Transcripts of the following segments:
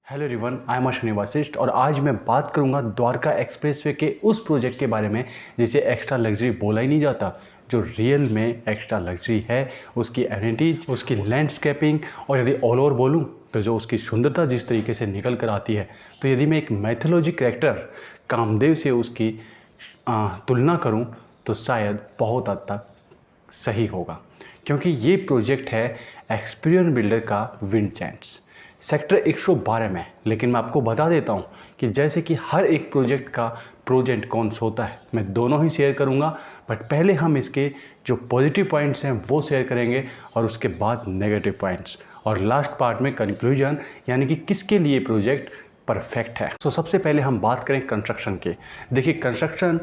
Hello everyone, I am Ashwini Vashishtha और आज मैं बात करूंगा द्वारका एक्सप्रेसवे के उस प्रोजेक्ट के बारे में जिसे एक्स्ट्रा लग्जरी बोला ही नहीं जाता, जो रियल में एक्स्ट्रा लग्जरी है। उसकी एमिनिटीज, उसकी लैंडस्केपिंग और यदि ऑल ओवर बोलूँ तो जो उसकी सुंदरता जिस तरीके से निकल कर आती है, तो यदि मैं एक मैथोलॉजी कैरेक्टर कामदेव से उसकी तुलना करूँ तो शायद बहुत हद तक सही होगा, क्योंकि ये प्रोजेक्ट है एक्सपीरियन बिल्डर का विंडजेंट्स सेक्टर 112 में। लेकिन मैं आपको बता देता हूँ कि जैसे कि हर एक प्रोजेक्ट का प्रोज एंड कॉन्स होता है, मैं दोनों ही शेयर करूँगा। बट पहले हम इसके जो पॉजिटिव पॉइंट्स हैं वो शेयर करेंगे और उसके बाद नेगेटिव पॉइंट्स, और लास्ट पार्ट में कंक्लूजन, यानी कि किसके लिए प्रोजेक्ट परफेक्ट है। तो सबसे पहले हम बात करें कंस्ट्रक्शन के। देखिए, कंस्ट्रक्शन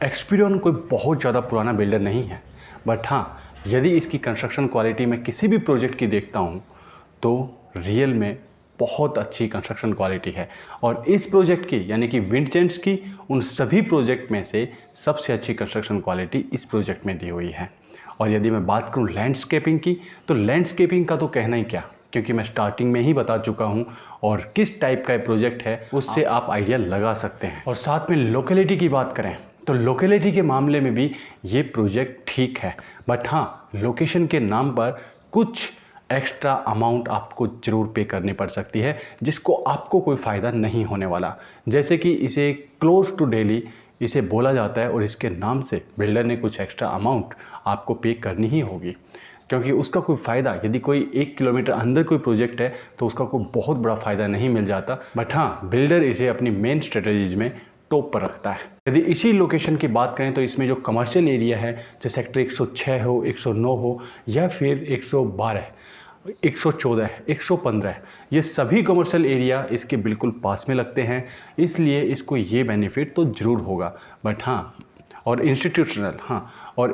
एक्सपीरियन कोई बहुत ज़्यादा पुराना बिल्डर नहीं है, बट हाँ, यदि इसकी कंस्ट्रक्शन क्वालिटी मैं किसी भी प्रोजेक्ट की देखता हूँ तो रियल में बहुत अच्छी कंस्ट्रक्शन क्वालिटी है। और इस प्रोजेक्ट की, यानी कि विंडजेंट्स की, उन सभी प्रोजेक्ट में से सबसे अच्छी कंस्ट्रक्शन क्वालिटी इस प्रोजेक्ट में दी हुई है। और यदि मैं बात करूं लैंडस्केपिंग की, तो लैंडस्केपिंग का तो कहना ही क्या, क्योंकि मैं स्टार्टिंग में ही बता चुका हूं। और किस टाइप का प्रोजेक्ट है उससे आप आइडिया लगा सकते हैं। और साथ में लोकेलिटी की बात करें तो लोकेलिटी के मामले में भी ये प्रोजेक्ट ठीक है, बट हाँ, लोकेशन के नाम पर कुछ एक्स्ट्रा अमाउंट आपको ज़रूर पे करनी पड़ सकती है, जिसको आपको कोई फ़ायदा नहीं होने वाला। जैसे कि इसे क्लोज टू दिल्ली इसे बोला जाता है और इसके नाम से बिल्डर ने कुछ एक्स्ट्रा अमाउंट आपको पे करनी ही होगी, क्योंकि उसका कोई फ़ायदा, यदि कोई 1 किलोमीटर अंदर कोई प्रोजेक्ट है तो उसका कोई बहुत बड़ा फ़ायदा नहीं मिल जाता। बट हाँ, बिल्डर इसे अपनी मेन स्ट्रेटजीज में टॉप पर रखता है। यदि इसी लोकेशन की बात करें तो इसमें जो कमर्शियल एरिया है, जैसे सेक्टर 106 हो, 109 हो, या फिर 112, 114, 115, ये सभी कमर्शियल एरिया इसके बिल्कुल पास में लगते हैं, इसलिए इसको ये बेनिफिट तो ज़रूर होगा। बट हाँ, और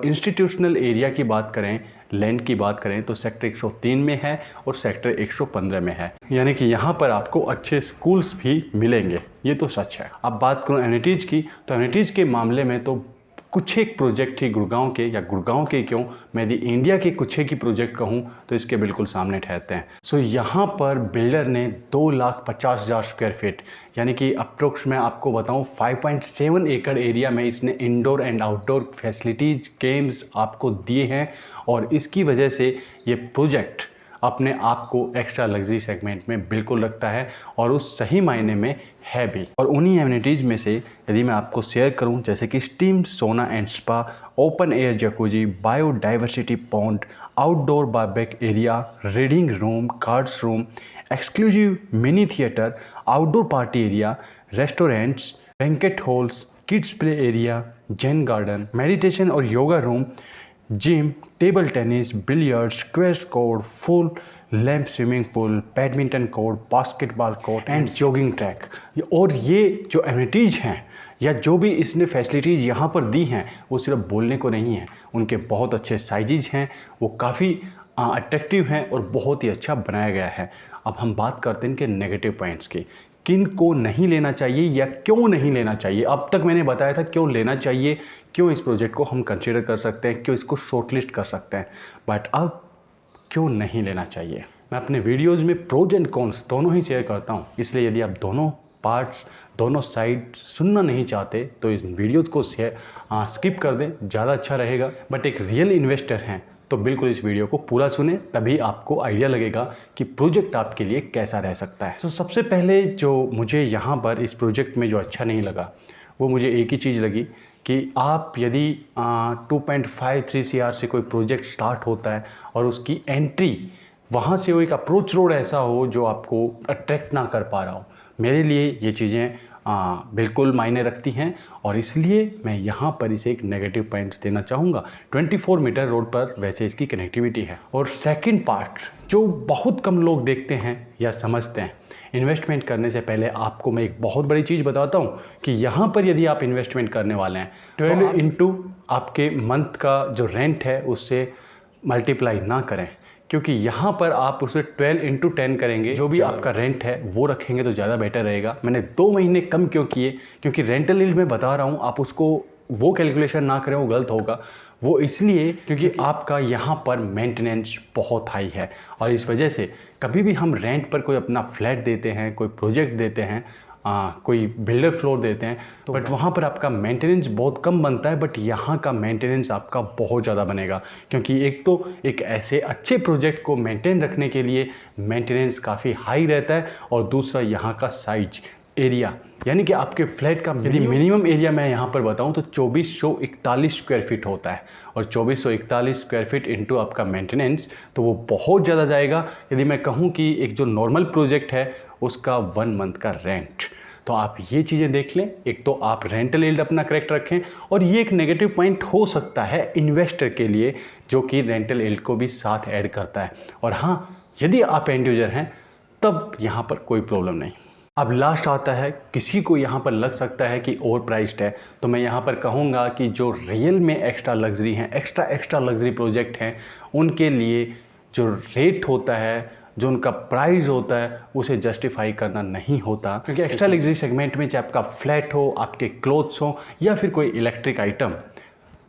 इंस्टीट्यूशनल एरिया की बात करें, लैंड की बात करें, तो सेक्टर 103 में है और सेक्टर 115 में है, यानी कि यहाँ पर आपको अच्छे स्कूल्स भी मिलेंगे, ये तो सच है। अब बात करूँ एमिनिटीज़ की, तो एमिनिटीज़ के मामले में तो कुछ एक प्रोजेक्ट ही गुड़गांव के, या गुड़गांव के क्यों, मैं यदि इंडिया के कुछ एक ही प्रोजेक्ट कहूँ तो इसके बिल्कुल सामने ठहरते हैं। सो यहाँ पर बिल्डर ने 2,50,000 स्क्वायर फीट, यानी कि अप्रोक्स मैं आपको बताऊँ 5.7 एकड़ एरिया में इसने indoor and outdoor facilities, games आपको दिए हैं। और इसकी वजह से ये प्रोजेक्ट अपने आप को एक्स्ट्रा लग्जरी सेगमेंट में बिल्कुल रखता है, और उस सही मायने में है भी। और उन्हीं एमिनिटीज़ में से यदि मैं आपको शेयर करूं, जैसे कि steam sauna and spa, open air jacuzzi, biodiversity pond, outdoor barbecue area, reading room, cards room, exclusive mini theatre, outdoor party area, restaurants, banquet halls, kids play area, Zen garden, meditation और yoga room, gym, table tennis, billiards, squash court, full lamp swimming pool, badminton court, basketball court and jogging track. और ये जो amenities हैं या जो भी इसने facilities यहाँ पर दी हैं, वो सिर्फ बोलने को नहीं है, उनके बहुत अच्छे साइजेज हैं, वो काफ़ी अट्रैक्टिव हैं और बहुत ही अच्छा बनाया गया है। अब हम बात करते हैं इनके नेगेटिव पॉइंट्स की, किन को नहीं लेना चाहिए या क्यों नहीं लेना चाहिए। अब तक मैंने बताया था क्यों लेना चाहिए, क्यों इस प्रोजेक्ट को हम कंसीडर कर सकते हैं, क्यों इसको शॉर्टलिस्ट कर सकते हैं, बट अब क्यों नहीं लेना चाहिए। मैं अपने वीडियोस में प्रोज एंड कॉन्स दोनों ही शेयर करता हूं, इसलिए यदि आप दोनों पार्ट्स, दोनों साइड सुनना नहीं चाहते तो इस वीडियोज़ को स्किप कर दें, ज़्यादा अच्छा रहेगा। बट एक रियल इन्वेस्टर हैं तो बिल्कुल इस वीडियो को पूरा सुने, तभी आपको आइडिया लगेगा कि प्रोजेक्ट आपके लिए कैसा रह सकता है। तो सबसे पहले जो मुझे यहाँ पर इस प्रोजेक्ट में जो अच्छा नहीं लगा, वो मुझे एक ही चीज़ लगी कि आप यदि 2.53 CR से कोई प्रोजेक्ट स्टार्ट होता है और उसकी एंट्री वहाँ से वो एक अप्रोच रोड ऐसा हो जो आपको अट्रैक्ट ना कर पा रहा हो, मेरे लिए ये चीज़ें बिल्कुल मायने रखती हैं, और इसलिए मैं यहाँ पर इसे एक नेगेटिव पॉइंट्स देना चाहूँगा। 24 मीटर रोड पर वैसे इसकी कनेक्टिविटी है। और सेकंड पार्ट जो बहुत कम लोग देखते हैं या समझते हैं, इन्वेस्टमेंट करने से पहले आपको मैं एक बहुत बड़ी चीज़ बताता हूँ कि यहाँ पर यदि आप इन्वेस्टमेंट करने वाले हैं 12 इंटू आपके मंथ का जो रेंट है उससे मल्टीप्लाई ना करें, क्योंकि यहाँ पर आप उसे 12 इंटू 10 करेंगे, जो भी आपका रेंट है वो रखेंगे तो ज़्यादा बेटर रहेगा। मैंने 2 महीने कम क्यों किए, क्योंकि रेंटल यील्ड में बता रहा हूँ, आप उसको वो कैलकुलेशन ना करें, वो गलत होगा। वो इसलिए क्योंकि आपका यहाँ पर मेंटेनेंस बहुत हाई है, और इस वजह से कभी भी हम रेंट पर कोई अपना फ्लैट देते हैं, कोई प्रोजेक्ट देते हैं, कोई बिल्डर फ्लोर देते हैं, तो बट वहाँ पर आपका मेंटेनेंस बहुत कम बनता है, बट यहाँ का मेंटेनेंस आपका बहुत ज़्यादा बनेगा। क्योंकि एक तो एक ऐसे अच्छे प्रोजेक्ट को मेंटेन रखने के लिए मेंटेनेंस काफ़ी हाई रहता है, और दूसरा यहाँ का साइज एरिया, यानी कि आपके फ्लैट का यदि मिनिमम एरिया मैं यहाँ पर बताऊँ तो 2441 स्क्वायर फीट होता है, और 2441 स्क्वायर फीट इंटू आपका मेंटेनेंस, तो वो बहुत ज़्यादा जाएगा। यदि मैं कहूँ कि एक जो नॉर्मल प्रोजेक्ट है उसका 1 मंथ का रेंट, तो आप ये चीज़ें देख लें। एक तो आप रेंटल यील्ड अपना करेक्ट रखें, और ये एक नेगेटिव पॉइंट हो सकता है इन्वेस्टर के लिए, जो कि रेंटल यील्ड को भी साथ ऐड करता है। और हाँ, यदि आप एंड यूजर हैं तब यहाँ पर कोई प्रॉब्लम नहीं। अब लास्ट आता है, किसी को यहाँ पर लग सकता है कि ओवर प्राइस्ड है, तो मैं यहाँ पर कहूँगा कि जो रियल में एक्स्ट्रा लग्जरी हैं, एक्स्ट्रा लग्जरी प्रोजेक्ट हैं, उनके लिए जो रेट होता है, जो उनका प्राइस होता है, उसे जस्टिफाई करना नहीं होता। क्योंकि एक्स्ट्रा लग्जरी सेगमेंट में चाहे आपका फ्लैट हो, आपके क्लोथ्स हो, या फिर कोई इलेक्ट्रिक आइटम,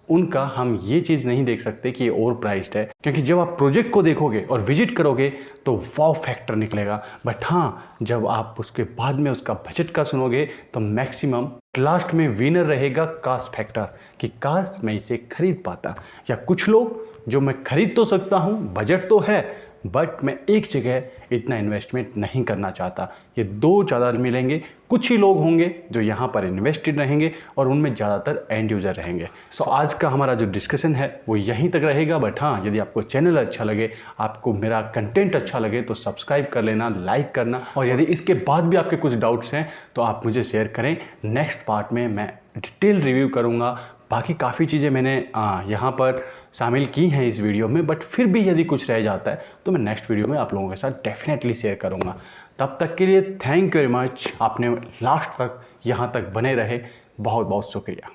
उनका हम ये चीज़ नहीं देख सकते कि ये ओवर प्राइस्ड है। क्योंकि जब आप प्रोजेक्ट को देखोगे और विजिट करोगे तो वाव फैक्टर निकलेगा, बट हाँ, जब आप उसके बाद में उसका बजट का सुनोगे तो मैक्सिमम लास्ट में विनर रहेगा कास्ट फैक्टर, कि काश मैं इसे खरीद पाता। या कुछ लोग जो मैं खरीद तो सकता हूँ, बजट तो है, बट मैं एक जगह इतना इन्वेस्टमेंट नहीं करना चाहता। ये दो ज़्यादा मिलेंगे। कुछ ही लोग होंगे जो यहाँ पर इन्वेस्टेड रहेंगे, और उनमें ज़्यादातर एंड यूज़र रहेंगे। सो आज का हमारा जो डिस्कशन है वो यहीं तक रहेगा। बट हाँ, यदि आपको चैनल अच्छा लगे, आपको मेरा कंटेंट अच्छा लगे, तो सब्सक्राइब कर लेना, लाइक करना, और यदि इसके बाद भी आपके कुछ डाउट्स हैं तो आप मुझे शेयर करें। नेक्स्ट पार्ट में मैं डिटेल रिव्यू करूँगा। बाकी काफ़ी चीज़ें मैंने यहाँ पर शामिल की हैं इस वीडियो में, बट फिर भी यदि कुछ रह जाता है तो मैं नेक्स्ट वीडियो में आप लोगों के साथ डेफिनेटली शेयर करूँगा। तब तक के लिए थैंक यू वेरी मच। आपने लास्ट तक यहाँ तक बने रहे, बहुत बहुत शुक्रिया।